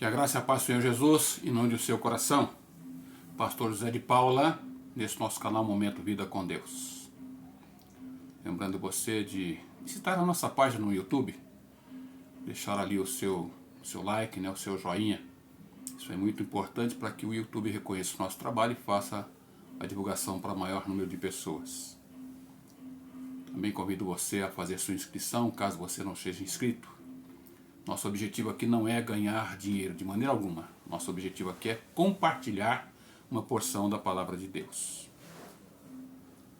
Que a graça e a paz do Senhor Jesus inunde o seu coração. Pastor José de Paula, nesse nosso canal Momento Vida com Deus. Lembrando você de visitar a nossa página no YouTube, deixar ali o seu like, o seu joinha. Isso é muito importante para que o YouTube reconheça o nosso trabalho e faça a divulgação para maior número de pessoas. Também convido você a fazer sua inscrição, caso você não seja inscrito. Nosso objetivo aqui não é ganhar dinheiro de maneira alguma. Nosso objetivo aqui é compartilhar uma porção da palavra de Deus.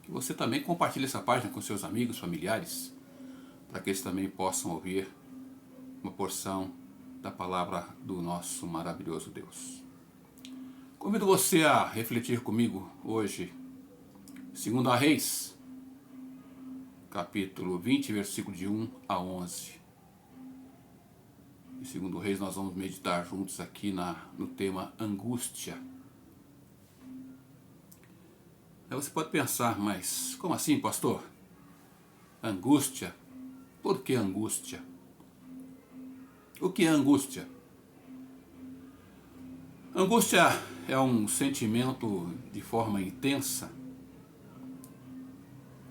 Que você também compartilhe essa página com seus amigos, familiares, para que eles também possam ouvir uma porção da palavra do nosso maravilhoso Deus. Convido você a refletir comigo hoje, 2 Reis, capítulo 20, versículo de 1 a 11. Em 2 Reis nós vamos meditar juntos aqui no tema angústia. Aí você pode pensar, mas como assim, pastor? Angústia? Por que angústia? O que é angústia? Angústia é um sentimento de forma intensa,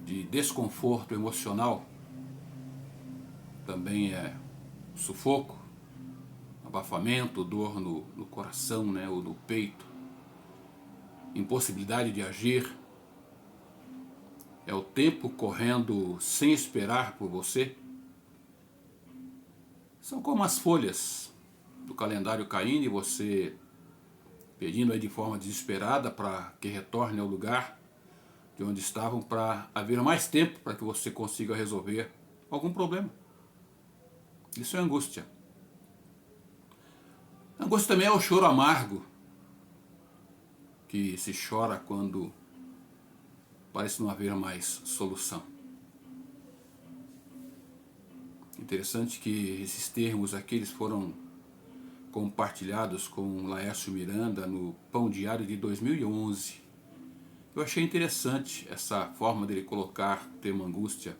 de desconforto emocional. Também é sufoco, abafamento, dor no coração, ou no peito, impossibilidade de agir. É o tempo correndo sem esperar por você. São como as folhas do calendário caindo e você pedindo aí de forma desesperada para que retorne ao lugar de onde estavam, para haver mais tempo para que você consiga resolver algum problema. Isso é angústia. Angústia também é o choro amargo, que se chora quando parece não haver mais solução. Interessante que esses termos aqui eles foram compartilhados com Laércio Miranda no Pão Diário de 2011. Eu achei interessante essa forma dele colocar o termo angústia.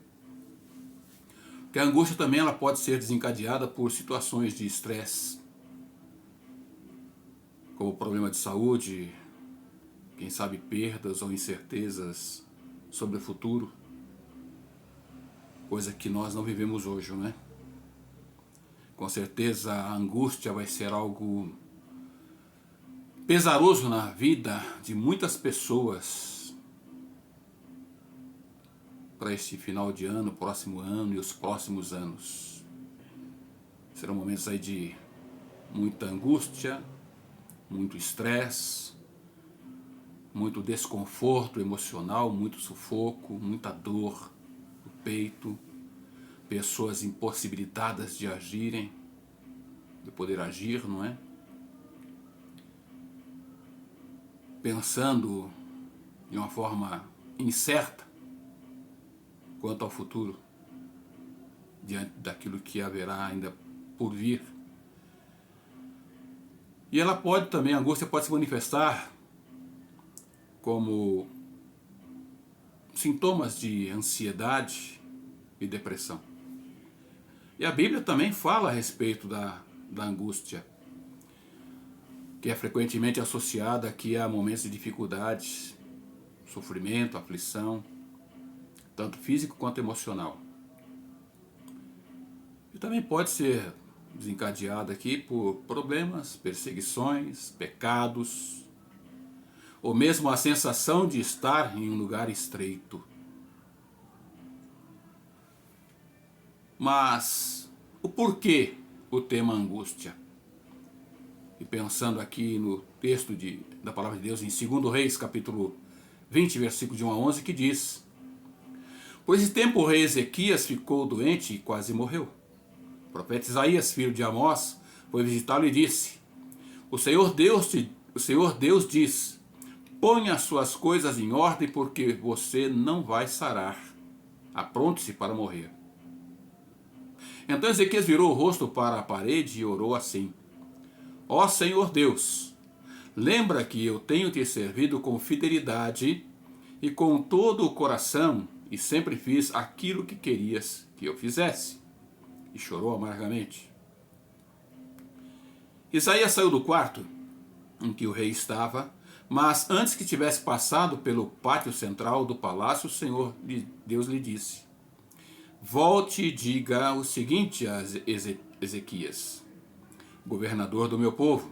Porque a angústia também ela pode ser desencadeada por situações de estresse, como problema de saúde, quem sabe perdas ou incertezas sobre o futuro, coisa que nós não vivemos hoje, não é? Com certeza a angústia vai ser algo pesaroso na vida de muitas pessoas para este final de ano, próximo ano e os próximos anos. Serão momentos aí de muita angústia, muito estresse, muito desconforto emocional, muito sufoco, muita dor no peito, pessoas impossibilitadas de agirem, de poder agir, não é? Pensando de uma forma incerta quanto ao futuro, diante daquilo que haverá ainda por vir. E ela pode também, a angústia pode se manifestar como sintomas de ansiedade e depressão. E a Bíblia também fala a respeito da angústia, que é frequentemente associada aqui a momentos de dificuldades, sofrimento, aflição, tanto físico quanto emocional. E também pode ser desencadeada aqui por problemas, perseguições, pecados, ou mesmo a sensação de estar em um lugar estreito. Mas o porquê o tema angústia? E pensando aqui no texto da palavra de Deus em 2 Reis, capítulo 20, versículo de 1 a 11, que diz: Por esse tempo o rei Ezequias ficou doente e quase morreu. O profeta Isaías, filho de Amós, foi visitá-lo e disse: O Senhor Deus diz: Ponha as suas coisas em ordem, porque você não vai sarar. Apronte-se para morrer. Então Ezequias virou o rosto para a parede e orou assim: Ó Senhor Deus, lembra que eu tenho te servido com fidelidade e com todo o coração, e sempre fiz aquilo que querias que eu fizesse. E chorou amargamente. Isaías saiu do quarto em que o rei estava, mas antes que tivesse passado pelo pátio central do palácio, o Senhor, Deus lhe disse: volte e diga o seguinte a Ezequias, governador do meu povo: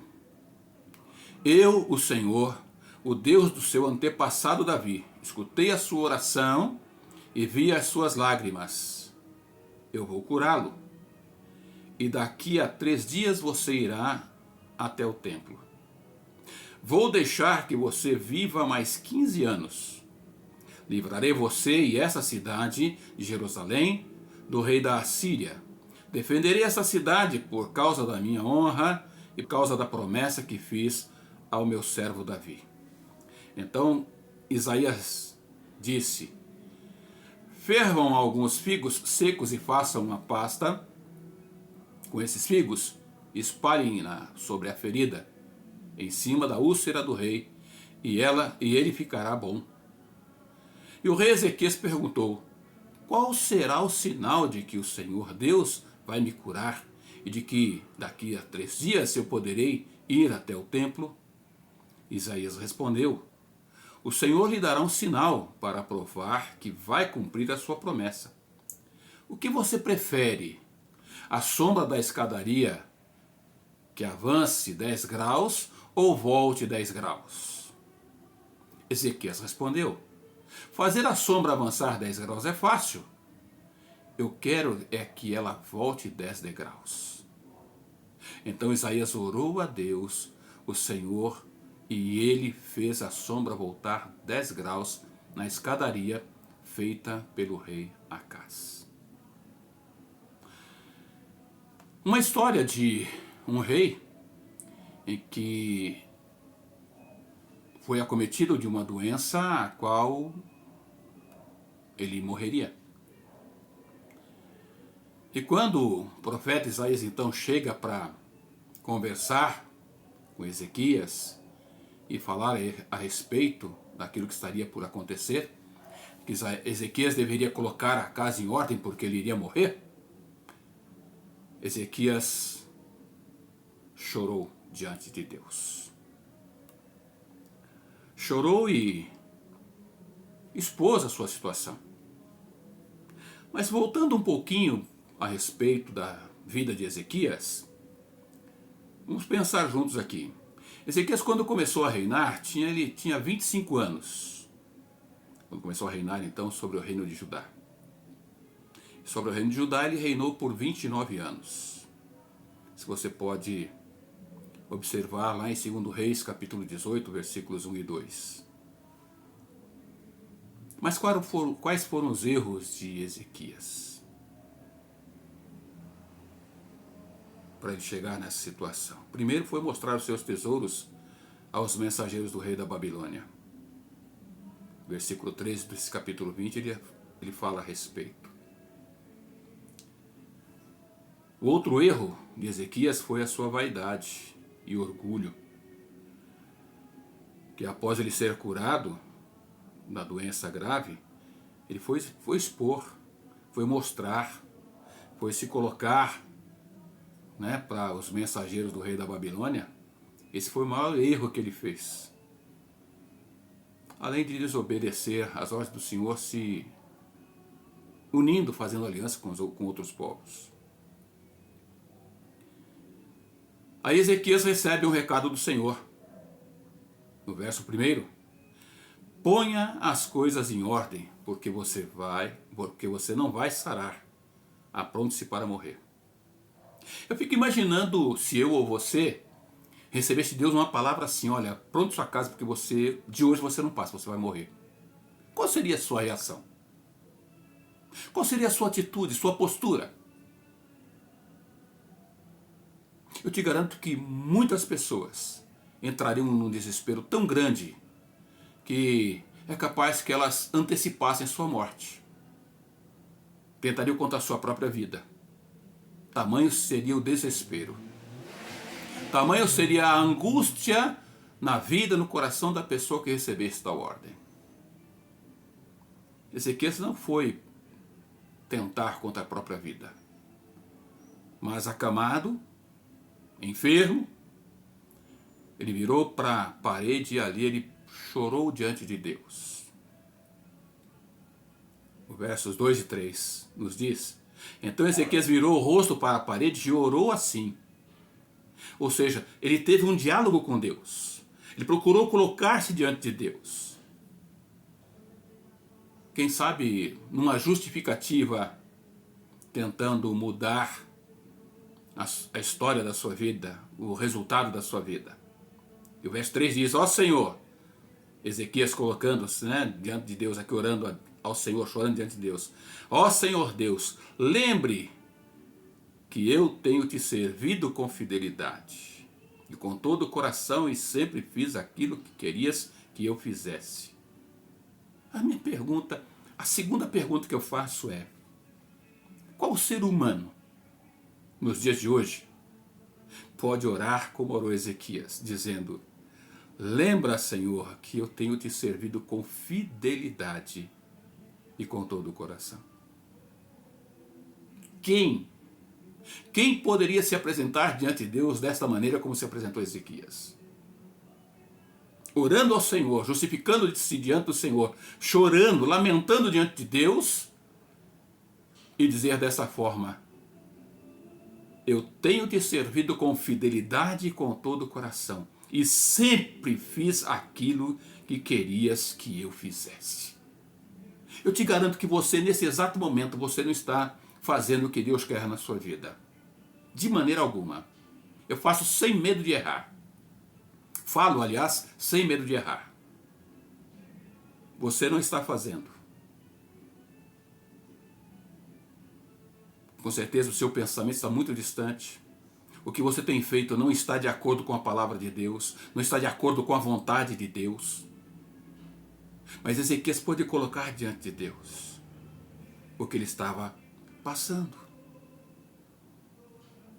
eu, o Senhor, o Deus do seu antepassado Davi, escutei a sua oração e vi as suas lágrimas. Eu vou curá-lo. E daqui a 3 dias você irá até o templo. Vou deixar que você viva mais 15 anos. Livrarei você e essa cidade de Jerusalém do rei da Assíria. Defenderei essa cidade por causa da minha honra e por causa da promessa que fiz ao meu servo Davi. Então Isaías disse: fervam alguns figos secos e façam uma pasta com esses figos, espalhem-na sobre a ferida, em cima da úlcera do rei, e ele ficará bom. E o rei Ezequias perguntou: qual será o sinal de que o Senhor Deus vai me curar e de que daqui a 3 dias eu poderei ir até o templo? Isaías respondeu: o Senhor lhe dará um sinal para provar que vai cumprir a sua promessa. O que você prefere? A sombra da escadaria que avance 10 graus ou volte 10 graus? Ezequias respondeu: fazer a sombra avançar 10 graus é fácil. Eu quero é que ela volte 10 degraus. Então Isaías orou a Deus, o Senhor, e ele fez a sombra voltar 10 graus na escadaria feita pelo rei Acaz. Uma história de um rei em que foi acometido de uma doença a qual ele morreria. E quando o profeta Isaías então chega para conversar com Ezequias e falar a respeito daquilo que estaria por acontecer, que Ezequias deveria colocar a casa em ordem porque ele iria morrer, Ezequias chorou diante de Deus. Chorou e expôs a sua situação. Mas voltando um pouquinho a respeito da vida de Ezequias, vamos pensar juntos aqui. Ezequias, quando começou a reinar, ele tinha 25 anos. Quando começou a reinar, então, sobre o reino de Judá. Sobre o reino de Judá, ele reinou por 29 anos. Se você pode observar lá em 2 Reis, capítulo 18, versículos 1 e 2. Mas quais foram os erros de Ezequias para ele chegar nessa situação? Primeiro foi mostrar os seus tesouros aos mensageiros do rei da Babilônia. Versículo 13 desse capítulo 20, ele fala a respeito. O outro erro de Ezequias foi a sua vaidade e orgulho, que após ele ser curado da doença grave, ele foi expor, foi mostrar, foi se colocar, para os mensageiros do rei da Babilônia. Esse foi o maior erro que ele fez. Além de desobedecer às ordens do Senhor, se unindo, fazendo aliança com outros povos. Aí Ezequias recebe um recado do Senhor. No verso 1, ponha as coisas em ordem, porque você não vai sarar, apronte-se para morrer. Eu fico imaginando se eu ou você recebesse de Deus uma palavra assim: olha, pronto sua casa, porque de hoje você não passa, você vai morrer. Qual seria a sua reação? Qual seria a sua atitude, sua postura? Eu te garanto que muitas pessoas entrariam num desespero tão grande que é capaz que elas antecipassem sua morte. Tentariam contra a sua própria vida. Tamanho seria o desespero. Tamanho seria a angústia na vida, no coração da pessoa que recebesse tal ordem. Ezequias não foi tentar contra a própria vida, mas acamado, enfermo, Ele virou para a parede e ali ele chorou diante de Deus. Os versos 2 e 3 nos diz: então Ezequias virou o rosto para a parede e orou assim. Ou seja, ele teve um diálogo com Deus. Ele procurou colocar-se diante de Deus. Quem sabe numa justificativa, tentando mudar a história da sua vida, o resultado da sua vida. E o verso 3 diz: ó Senhor, Ezequias colocando-se, diante de Deus, aqui orando ao Senhor, chorando diante de Deus. Ó Senhor Deus, lembre que eu tenho te servido com fidelidade e com todo o coração e sempre fiz aquilo que querias que eu fizesse. A segunda pergunta que eu faço é: qual ser humano, nos dias de hoje, pode orar como orou Ezequias, dizendo: lembra, Senhor, que eu tenho te servido com fidelidade e com todo o coração? Quem poderia se apresentar diante de Deus desta maneira como se apresentou Ezequias? Orando ao Senhor, justificando-se diante do Senhor, chorando, lamentando diante de Deus, e dizer dessa forma: eu tenho te servido com fidelidade e com todo o coração, e sempre fiz aquilo que querias que eu fizesse. Eu te garanto que você, nesse exato momento, você não está fazendo o que Deus quer na sua vida. De maneira alguma. Eu faço sem medo de errar. Falo, aliás, sem medo de errar. Você não está fazendo. Com certeza o seu pensamento está muito distante. O que você tem feito não está de acordo com a palavra de Deus, não está de acordo com a vontade de Deus. Mas Ezequias pôde colocar diante de Deus o que ele estava passando.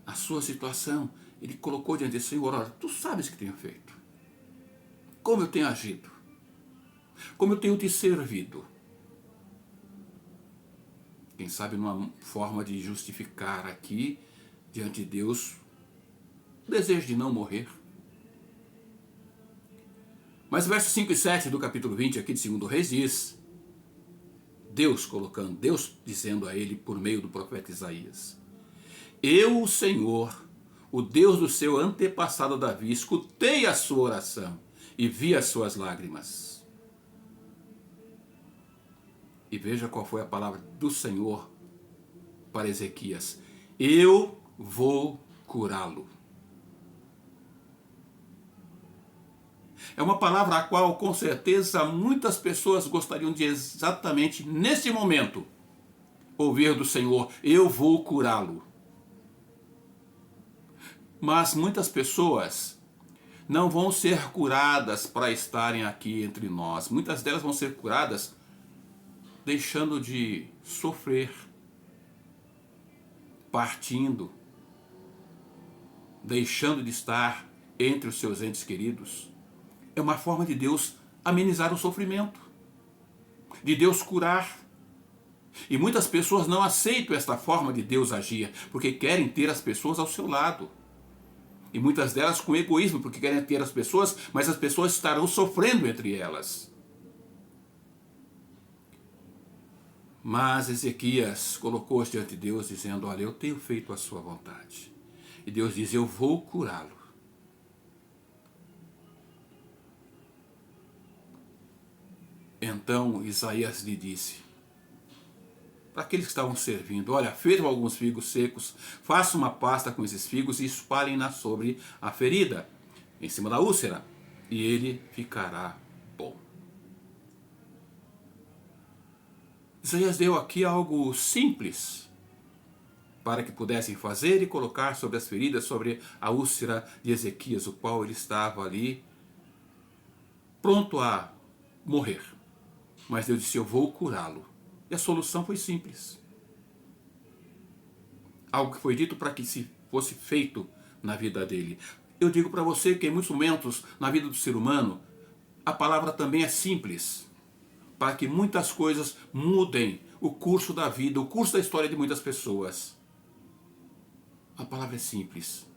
A sua situação, ele colocou diante do Senhor: olha, tu sabes o que tenho feito, como eu tenho agido, como eu tenho te servido. Quem sabe numa forma de justificar aqui diante de Deus o desejo de não morrer. Mas versos 5 e 7 do capítulo 20 aqui de 2 Reis diz, Deus dizendo a ele por meio do profeta Isaías: eu, o Senhor, o Deus do seu antepassado Davi, escutei a sua oração e vi as suas lágrimas. E veja qual foi a palavra do Senhor para Ezequias: eu vou curá-lo. É uma palavra a qual, com certeza, muitas pessoas gostariam de exatamente neste momento ouvir do Senhor: eu vou curá-lo. Mas muitas pessoas não vão ser curadas para estarem aqui entre nós. Muitas delas vão ser curadas deixando de sofrer, partindo, deixando de estar entre os seus entes queridos. É uma forma de Deus amenizar o sofrimento, de Deus curar. E muitas pessoas não aceitam esta forma de Deus agir, porque querem ter as pessoas ao seu lado. E muitas delas com egoísmo, porque querem ter as pessoas, mas as pessoas estarão sofrendo entre elas. Mas Ezequias colocou-se diante de Deus dizendo: olha, eu tenho feito a sua vontade. E Deus diz: eu vou curá-lo. Então Isaías lhe disse, para aqueles que estavam servindo: olha, fervam alguns figos secos, faça uma pasta com esses figos e espalhem-na sobre a ferida, em cima da úlcera, e ele ficará bom. Isaías deu aqui algo simples para que pudessem fazer e colocar sobre as feridas, sobre a úlcera de Ezequias, o qual ele estava ali pronto a morrer. Mas Deus disse: eu vou curá-lo. E a solução foi simples. Algo que foi dito para que se fosse feito na vida dele. Eu digo para você que em muitos momentos na vida do ser humano, a palavra também é simples, para que muitas coisas mudem o curso da vida, o curso da história de muitas pessoas. A palavra é simples.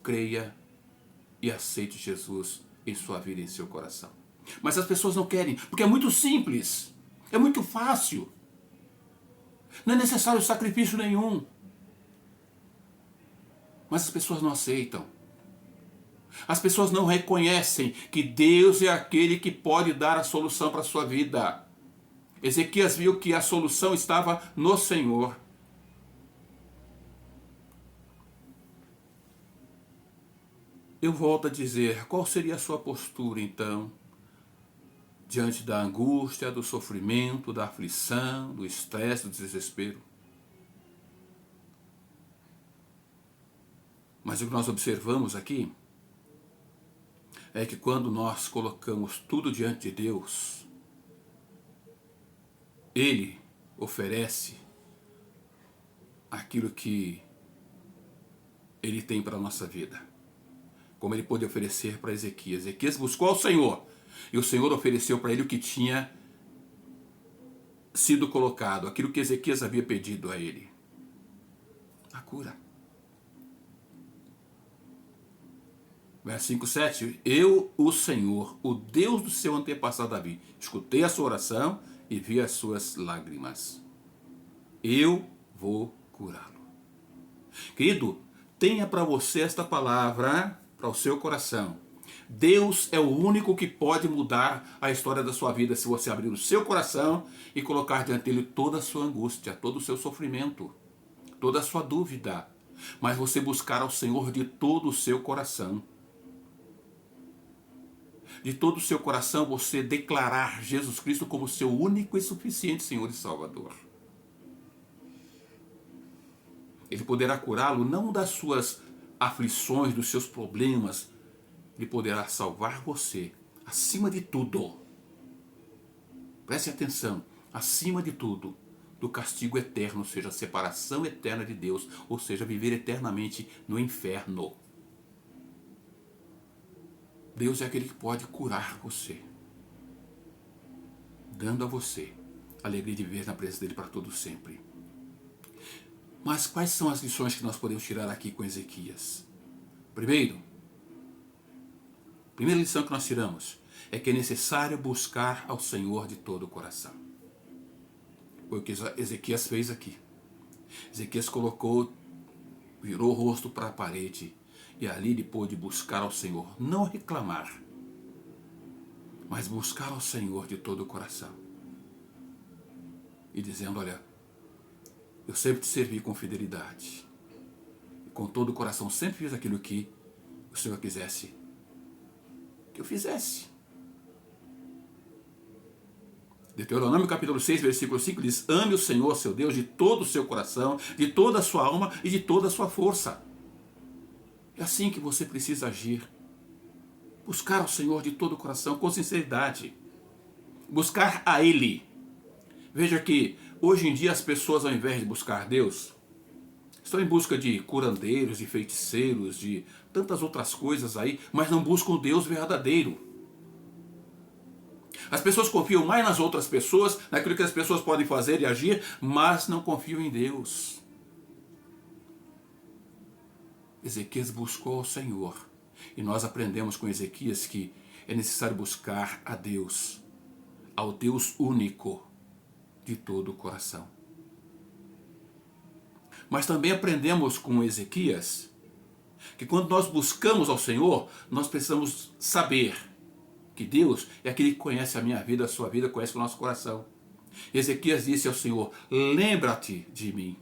Creia e aceite Jesus em sua vida e em seu coração. Mas as pessoas não querem, porque é muito simples, é muito fácil. Não é necessário sacrifício nenhum. Mas as pessoas não aceitam. As pessoas não reconhecem que Deus é aquele que pode dar a solução para a sua vida. Ezequias viu que a solução estava no Senhor. Eu volto a dizer, qual seria a sua postura então, diante da angústia, do sofrimento, da aflição, do estresse, do desespero? Mas o que nós observamos aqui é que quando nós colocamos tudo diante de Deus, Ele oferece aquilo que Ele tem para a nossa vida. Como Ele pôde oferecer para Ezequias. Ezequias buscou ao Senhor, e o Senhor ofereceu para ele o que tinha sido colocado, aquilo que Ezequias havia pedido a ele. A cura. Verso 5, 7. Eu, o Senhor, o Deus do seu antepassado Davi, escutei a sua oração e vi as suas lágrimas. Eu vou curá-lo. Querido, tenha para você esta palavra para o seu coração. Deus é o único que pode mudar a história da sua vida se você abrir o seu coração e colocar diante dele toda a sua angústia, todo o seu sofrimento, toda a sua dúvida. Mas você buscar ao Senhor de todo o seu coração. De todo o seu coração você declarar Jesus Cristo como seu único e suficiente Senhor e Salvador. Ele poderá curá-lo não das suas aflições, dos seus problemas. Ele poderá salvar você, acima de tudo. Preste atenção, acima de tudo, do castigo eterno, ou seja, a separação eterna de Deus, ou seja, viver eternamente no inferno. Deus é aquele que pode curar você, dando a você a alegria de viver na presença dele para todo sempre. Mas quais são as lições que nós podemos tirar aqui com Ezequias? Primeira lição que nós tiramos é que é necessário buscar ao Senhor de todo o coração. Foi o que Ezequias fez aqui. Ezequias virou o rosto para a parede e ali ele pôde buscar ao Senhor, não reclamar, mas buscar ao Senhor de todo o coração. E dizendo, olha, eu sempre te servi com fidelidade. E com todo o coração sempre fiz aquilo que o Senhor quisesse que eu fizesse. Deuteronômio capítulo 6, versículo 5 diz, ame o Senhor, seu Deus, de todo o seu coração, de toda a sua alma e de toda a sua força. É assim que você precisa agir. Buscar ao Senhor de todo o coração, com sinceridade. Buscar a Ele. Veja que hoje em dia as pessoas, ao invés de buscar Deus, estão em busca de curandeiros, de feiticeiros, de tantas outras coisas aí, mas não buscam o Deus verdadeiro. As pessoas confiam mais nas outras pessoas, naquilo que as pessoas podem fazer e agir, mas não confiam em Deus. Ezequias buscou ao Senhor. E nós aprendemos com Ezequias que é necessário buscar a Deus, ao Deus único, de todo o coração. Mas também aprendemos com Ezequias que quando nós buscamos ao Senhor, nós precisamos saber que Deus é aquele que conhece a minha vida, a sua vida, conhece o nosso coração. Ezequias disse ao Senhor, lembra-te de mim.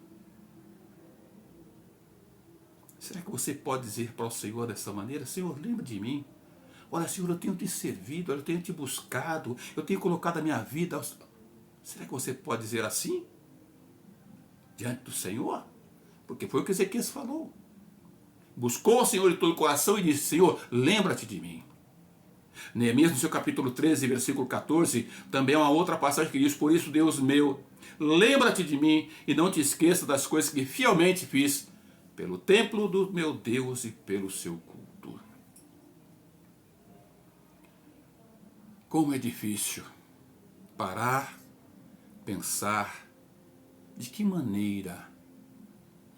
Será que você pode dizer para o Senhor dessa maneira? Senhor, lembra de mim. Olha, Senhor, eu tenho te servido, eu tenho te buscado, eu tenho colocado a minha vida. Será que você pode dizer assim? Diante do Senhor? Porque foi o que Ezequias falou. Buscou o Senhor de todo o coração e disse, Senhor, lembra-te de mim. Neemias, no seu capítulo 13, versículo 14, também é uma outra passagem que diz, por isso, Deus meu, lembra-te de mim e não te esqueça das coisas que fielmente fiz pelo templo do meu Deus e pelo seu culto. Como é difícil parar, pensar de que maneira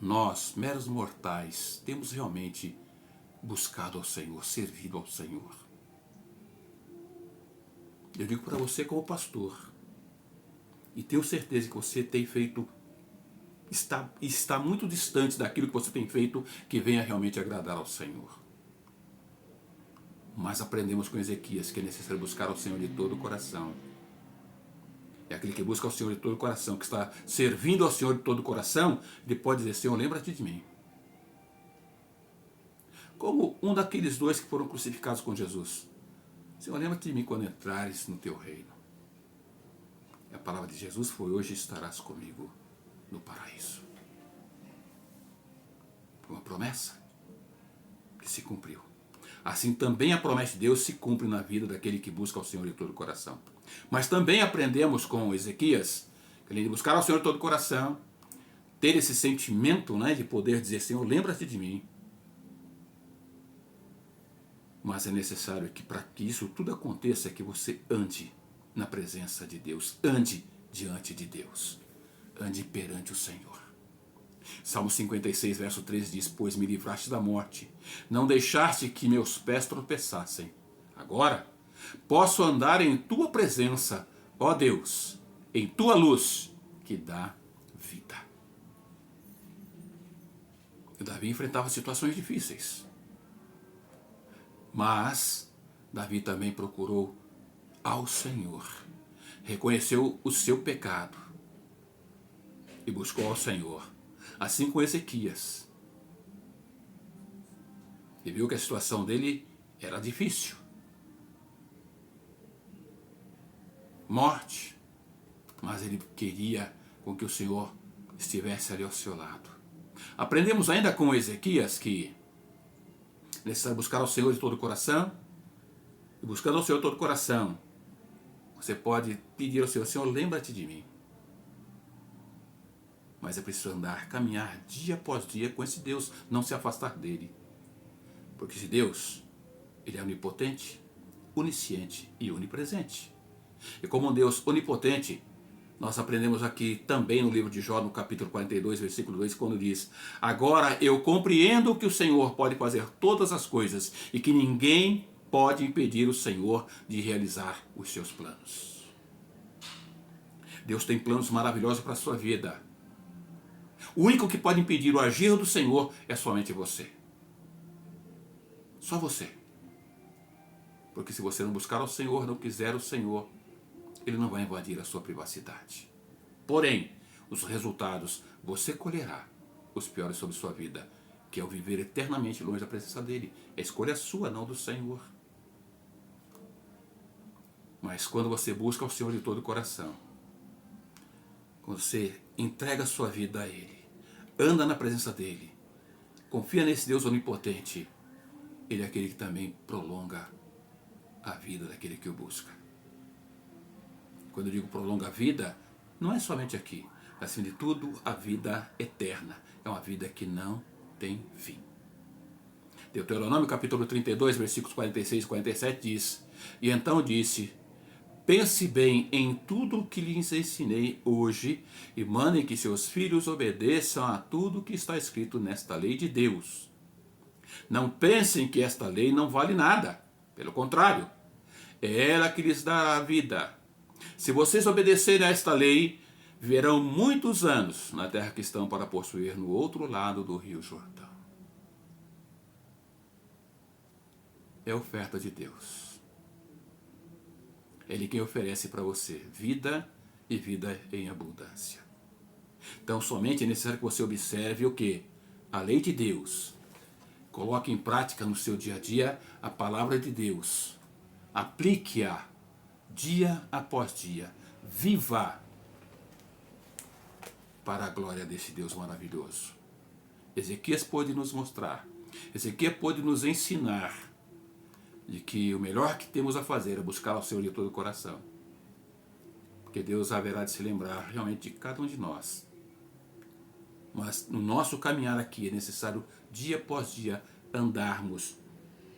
nós, meros mortais, temos realmente buscado ao Senhor, servido ao Senhor. Eu digo para você como pastor, e tenho certeza que você tem feito, está muito distante daquilo que você tem feito que venha realmente agradar ao Senhor. Mas aprendemos com Ezequias que é necessário buscar ao Senhor de todo o coração. É aquele que busca ao Senhor de todo o coração, que está servindo ao Senhor de todo o coração, ele pode dizer: Senhor, lembra-te de mim. Como um daqueles dois que foram crucificados com Jesus. Senhor, lembra-te de mim quando entrares no teu reino. E a palavra de Jesus foi: hoje estarás comigo no paraíso. Foi uma promessa que se cumpriu. Assim também a promessa de Deus se cumpre na vida daquele que busca ao Senhor de todo o coração. Mas também aprendemos com Ezequias, que além de buscar ao Senhor de todo o coração, ter esse sentimento, né, de poder dizer: Senhor, lembra-te de mim. Mas é necessário que para que isso tudo aconteça, que você ande na presença de Deus, ande diante de Deus, ande perante o Senhor. Salmo 56, verso 3 diz: pois me livraste da morte, não deixaste que meus pés tropeçassem. Agora posso andar em tua presença, ó Deus, em tua luz que dá vida. E Davi enfrentava situações difíceis. Mas Davi também procurou ao Senhor, reconheceu o seu pecado e buscou ao Senhor. Assim com Ezequias. E viu que a situação dele era difícil. Morte. Mas ele queria com que o Senhor estivesse ali ao seu lado. Aprendemos ainda com Ezequias que é necessário buscar ao Senhor de todo o coração. E buscando ao Senhor de todo o coração, você pode pedir ao Senhor: Senhor, lembra-te de mim. Mas é preciso andar, caminhar dia após dia com esse Deus, não se afastar dele. Porque esse Deus, ele é onipotente, onisciente e onipresente. E como um Deus onipotente, nós aprendemos aqui também no livro de Jó, no capítulo 42, versículo 2, quando diz: agora eu compreendo que o Senhor pode fazer todas as coisas e que ninguém pode impedir o Senhor de realizar os seus planos. Deus tem planos maravilhosos para a sua vida. O único que pode impedir o agir do Senhor é somente você. Só você. Porque se você não buscar ao Senhor, não quiser o Senhor, Ele não vai invadir a sua privacidade. Porém, os resultados você colherá, os piores sobre sua vida, que é o viver eternamente longe da presença dEle. É escolha sua, não do Senhor. Mas quando você busca ao Senhor de todo o coração, quando você entrega a sua vida a Ele, anda na presença dEle, confia nesse Deus onipotente, Ele é aquele que também prolonga a vida daquele que o busca. Quando eu digo prolonga a vida, não é somente aqui. Acima de tudo, a vida eterna. É uma vida que não tem fim. Deuteronômio capítulo 32, versículos 46 e 47 diz: e então disse: pense bem em tudo o que lhes ensinei hoje e mandem que seus filhos obedeçam a tudo que está escrito nesta lei de Deus. Não pensem que esta lei não vale nada. Pelo contrário, é ela que lhes dará a vida. Se vocês obedecerem a esta lei, viverão muitos anos na terra que estão para possuir no outro lado do rio Jordão. É a oferta de Deus. Ele quem oferece para você vida e vida em abundância. Então somente é necessário que você observe o quê? A lei de Deus. Coloque em prática no seu dia a dia a palavra de Deus. Aplique-a dia após dia. Viva para a glória desse Deus maravilhoso. Ezequias pôde nos mostrar, Ezequias pôde nos ensinar de que o melhor que temos a fazer é buscar ao Senhor de todo o coração. Porque Deus haverá de se lembrar realmente de cada um de nós. Mas no nosso caminhar aqui é necessário, dia após dia, andarmos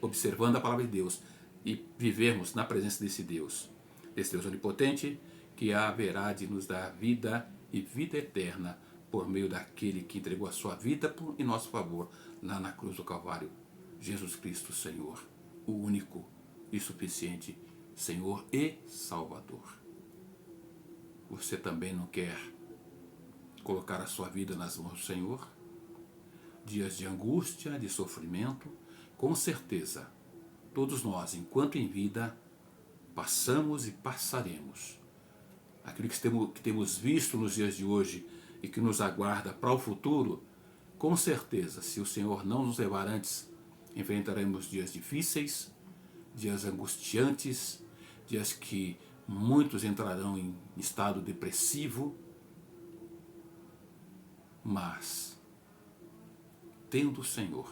observando a palavra de Deus e vivermos na presença desse Deus onipotente, que haverá de nos dar vida e vida eterna por meio daquele que entregou a sua vida em nosso favor lá na cruz do Calvário, Jesus Cristo, Senhor, o único e suficiente Senhor e Salvador. Você também não quer colocar a sua vida nas mãos do Senhor? Dias de angústia, de sofrimento, com certeza, todos nós, enquanto em vida, passamos e passaremos. Aquilo que temos visto nos dias de hoje e que nos aguarda para o futuro, com certeza, se o Senhor não nos levar antes, enfrentaremos dias difíceis, dias angustiantes, dias que muitos entrarão em estado depressivo, mas, tendo o Senhor,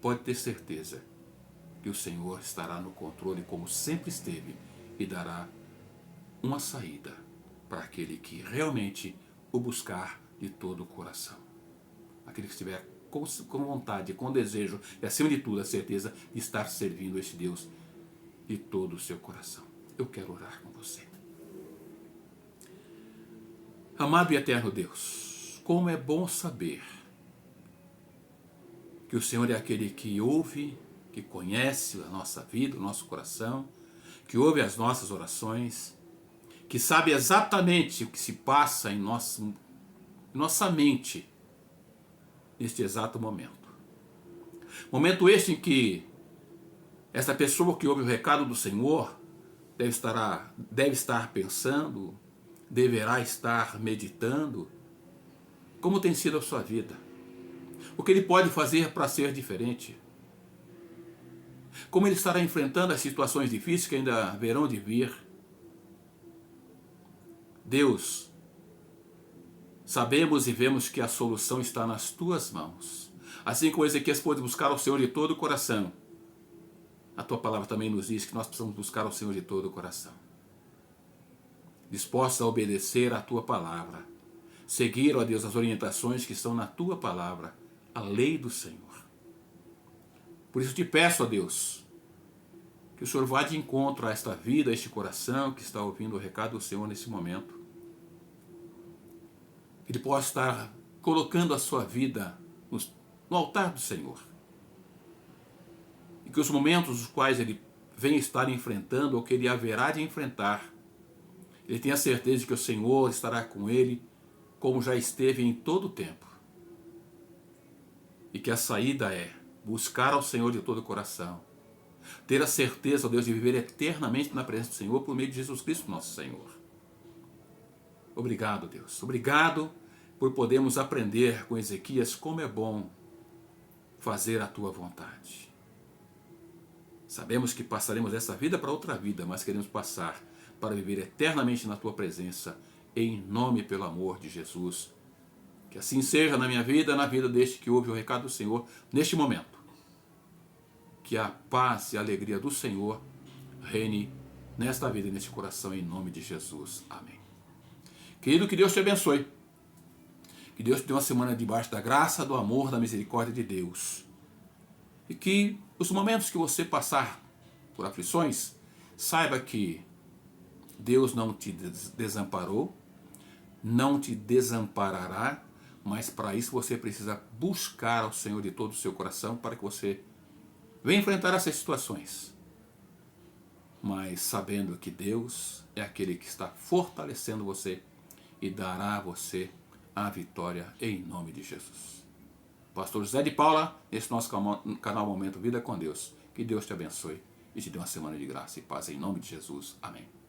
pode ter certeza que o Senhor estará no controle como sempre esteve e dará uma saída para aquele que realmente o buscar de todo o coração. Aquele que estiver com vontade, com desejo e, acima de tudo, a certeza de estar servindo este Deus de todo o seu coração. Eu quero orar com você. Amado e eterno Deus, como é bom saber que o Senhor é aquele que ouve, que conhece a nossa vida, o nosso coração, que ouve as nossas orações, que sabe exatamente o que se passa em nossa mente neste exato momento. Momento este em que esta pessoa que ouve o recado do Senhor deve estar pensando, deverá estar meditando como tem sido a sua vida, o que ele pode fazer para ser diferente, como ele estará enfrentando as situações difíceis que ainda haverão de vir. Deus, sabemos e vemos que a solução está nas tuas mãos. Assim como Ezequias pôde buscar ao Senhor de todo o coração, a tua palavra também nos diz que nós precisamos buscar ao Senhor de todo o coração, dispostos a obedecer à tua palavra, seguir, ó Deus, as orientações que estão na tua palavra, a lei do Senhor. Por isso te peço, ó Deus, que o Senhor vá de encontro a esta vida, a este coração que está ouvindo o recado do Senhor nesse momento. Que ele possa estar colocando a sua vida no altar do Senhor. E que os momentos os quais ele vem estar enfrentando, ou que ele haverá de enfrentar, ele tenha certeza de que o Senhor estará com ele, como já esteve em todo o tempo. E que a saída é buscar ao Senhor de todo o coração, ter a certeza, ó Deus, de viver eternamente na presença do Senhor por meio de Jesus Cristo, nosso Senhor. Obrigado, Deus. Obrigado por podermos aprender com Ezequias como é bom fazer a tua vontade. Sabemos que passaremos essa vida para outra vida, mas queremos passar para viver eternamente na tua presença, em nome e pelo amor de Jesus. Que assim seja na minha vida, na vida deste que ouve o recado do Senhor neste momento. Que a paz e a alegria do Senhor reine nesta vida e neste coração, em nome de Jesus. Amém. Querido, que Deus te abençoe. Que Deus te dê uma semana debaixo da graça, do amor, da misericórdia de Deus. E que os momentos que você passar por aflições, saiba que Deus não te desamparou, não te desamparará, mas para isso você precisa buscar ao Senhor de todo o seu coração para que você venha enfrentar essas situações. Mas sabendo que Deus é aquele que está fortalecendo você e dará a você a vitória em nome de Jesus. Pastor José de Paula, esse nosso canal Momento Vida com Deus. Que Deus te abençoe e te dê uma semana de graça e paz em nome de Jesus. Amém.